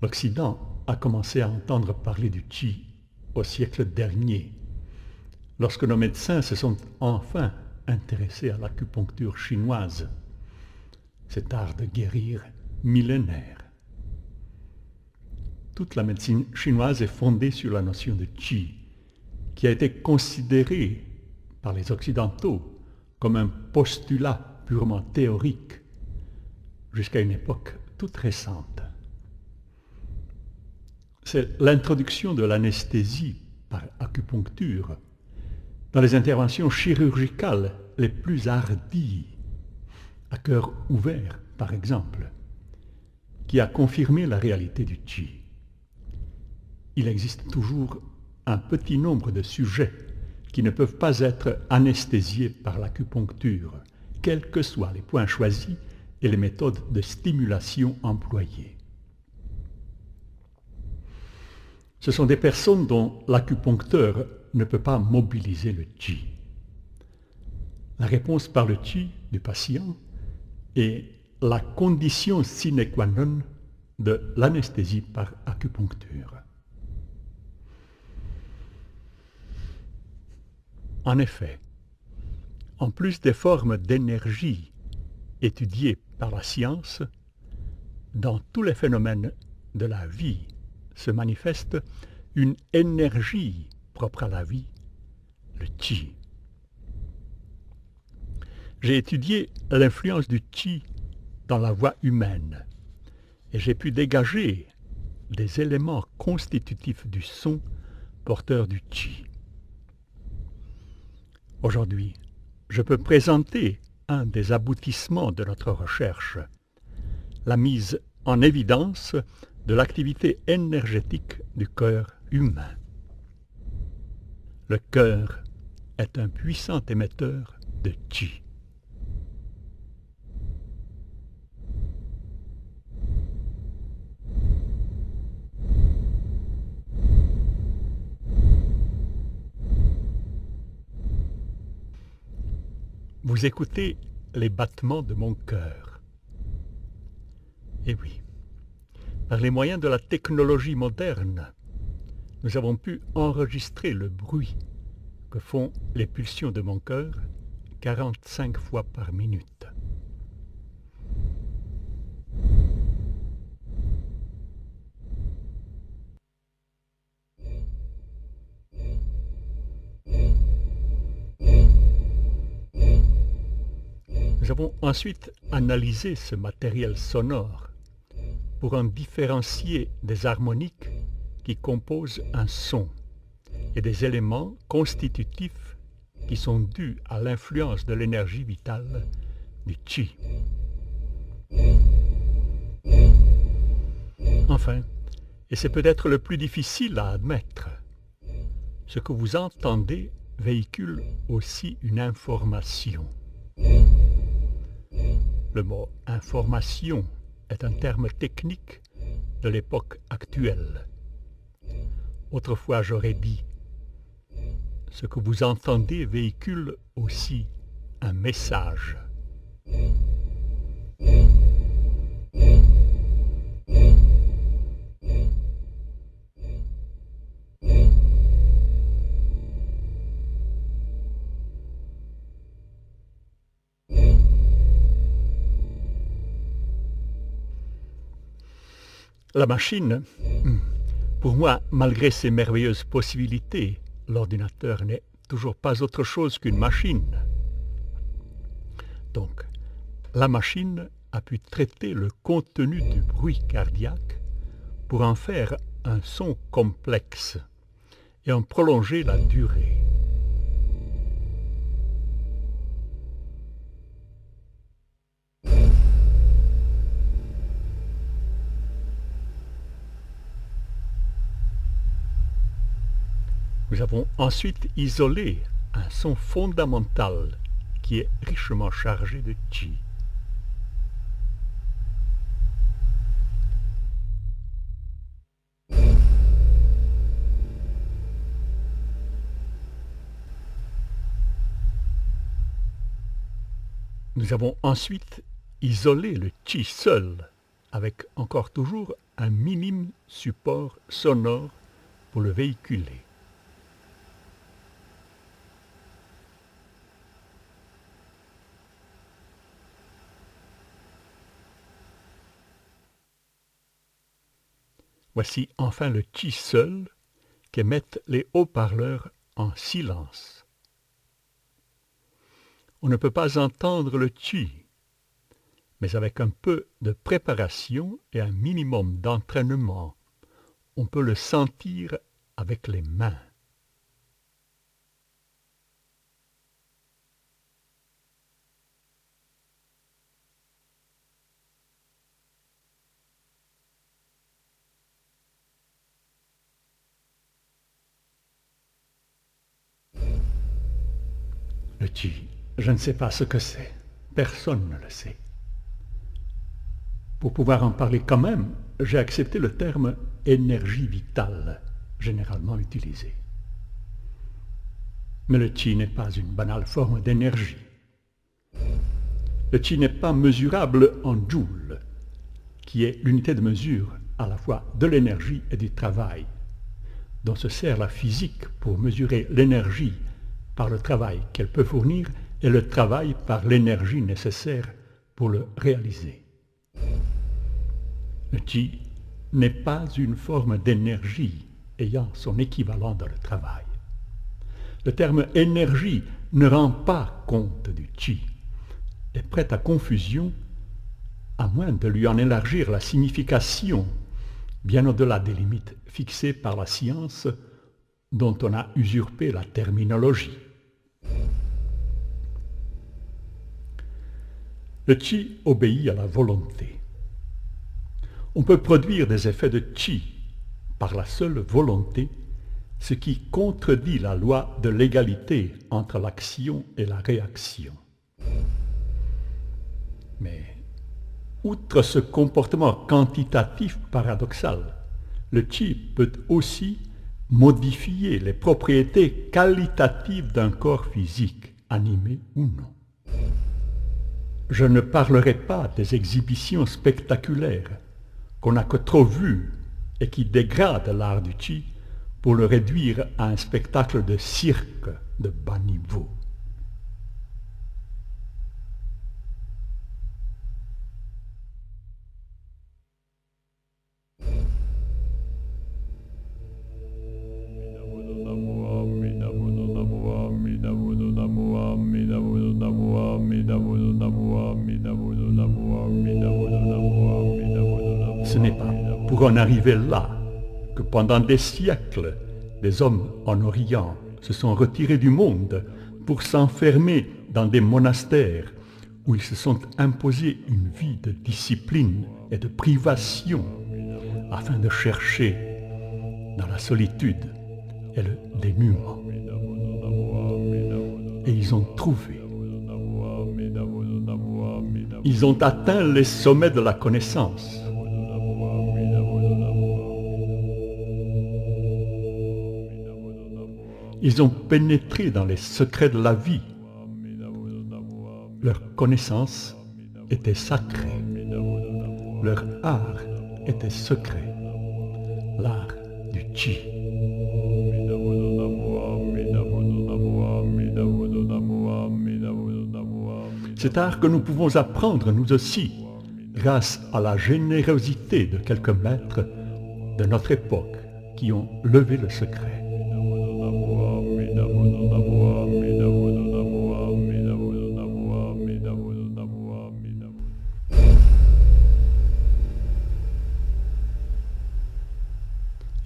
L'Occident a commencé à entendre parler du qi au siècle dernier, lorsque nos médecins se sont enfin intéressés à l'acupuncture chinoise, cet art de guérir millénaire. Toute la médecine chinoise est fondée sur la notion de qi, qui a été considérée par les Occidentaux comme un postulat purement théorique jusqu'à une époque toute récente. C'est l'introduction de l'anesthésie par acupuncture dans les interventions chirurgicales les plus hardies, à cœur ouvert par exemple, qui a confirmé la réalité du qi. Il existe toujours un petit nombre de sujets qui ne peuvent pas être anesthésiés par l'acupuncture, quels que soient les points choisis et les méthodes de stimulation employées. Ce sont des personnes dont l'acupuncteur ne peut pas mobiliser le qi. La réponse par le qi du patient est la condition sine qua non de l'anesthésie par acupuncture. En effet, en plus des formes d'énergie étudiées par la science, dans tous les phénomènes de la vie se manifeste une énergie propre à la vie, le qi. J'ai étudié l'influence du qi dans la voix humaine et j'ai pu dégager des éléments constitutifs du son porteur du qi. Aujourd'hui, je peux présenter un des aboutissements de notre recherche, la mise en évidence de l'activité énergétique du cœur humain. Le cœur est un puissant émetteur de qi. Vous écoutez les battements de mon cœur. Eh oui, par les moyens de la technologie moderne, nous avons pu enregistrer le bruit que font les pulsions de mon cœur 45 fois par minute. Nous avons ensuite analysé ce matériel sonore pour en différencier des harmoniques qui composent un son et des éléments constitutifs qui sont dus à l'influence de l'énergie vitale du qi. Enfin, et c'est peut-être le plus difficile à admettre, ce que vous entendez véhicule aussi une information. Le mot « information » est un terme technique de l'époque actuelle. Autrefois, j'aurais dit « ce que vous entendez véhicule aussi un message ». La machine, pour moi, malgré ses merveilleuses possibilités, l'ordinateur n'est toujours pas autre chose qu'une machine. Donc, la machine a pu traiter le contenu du bruit cardiaque pour en faire un son complexe et en prolonger la durée. Nous avons ensuite isolé un son fondamental qui est richement chargé de qi. Nous avons ensuite isolé le qi seul avec encore toujours un minime support sonore pour le véhiculer. Voici enfin le chi seul qu'émettent les haut-parleurs en silence. On ne peut pas entendre le chi, mais avec un peu de préparation et un minimum d'entraînement, on peut le sentir avec les mains. Le chi, je ne sais pas ce que c'est. Personne ne le sait. Pour pouvoir en parler quand même, j'ai accepté le terme énergie vitale, généralement utilisé. Mais le chi n'est pas une banale forme d'énergie. Le chi n'est pas mesurable en joules, qui est l'unité de mesure à la fois de l'énergie et du travail, dont se sert la physique pour mesurer l'énergie par le travail qu'elle peut fournir et le travail par l'énergie nécessaire pour le réaliser. Le chi n'est pas une forme d'énergie ayant son équivalent dans le travail. Le terme énergie ne rend pas compte du chi et prête à confusion à moins de lui en élargir la signification bien au-delà des limites fixées par la science dont on a usurpé la terminologie. Le chi obéit à la volonté. On peut produire des effets de chi par la seule volonté, ce qui contredit la loi de l'égalité entre l'action et la réaction. Mais, outre ce comportement quantitatif paradoxal, le chi peut aussi modifier les propriétés qualitatives d'un corps physique, animé ou non. Je ne parlerai pas des exhibitions spectaculaires qu'on n'a que trop vues et qui dégradent l'art du chi pour le réduire à un spectacle de cirque de bas niveau. Ce n'est pas pour en arriver là que pendant des siècles, les hommes en Orient se sont retirés du monde pour s'enfermer dans des monastères où ils se sont imposés une vie de discipline et de privation afin de chercher dans la solitude et le dénuement. Et ils ont trouvé. Ils ont atteint les sommets de la connaissance. Ils ont pénétré dans les secrets de la vie. Leur connaissance était sacrée. Leur art était secret. L'art du chi. Cet art que nous pouvons apprendre nous aussi, grâce à la générosité de quelques maîtres de notre époque qui ont levé le secret.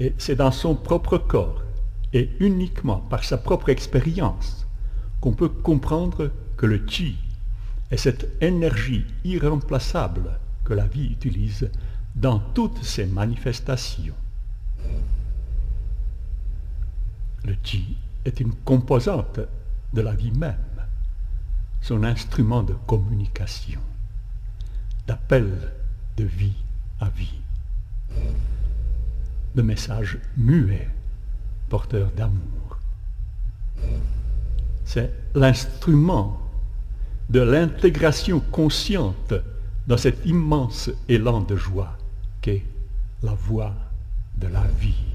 Et c'est dans son propre corps, et uniquement par sa propre expérience, qu'on peut comprendre que le chi est cette énergie irremplaçable que la vie utilise dans toutes ses manifestations. Le chi est une composante de la vie même, son instrument de communication, d'appel de vie à vie, de message muet, porteur d'amour. C'est l'instrument de l'intégration consciente dans cet immense élan de joie qu'est la voie de la vie.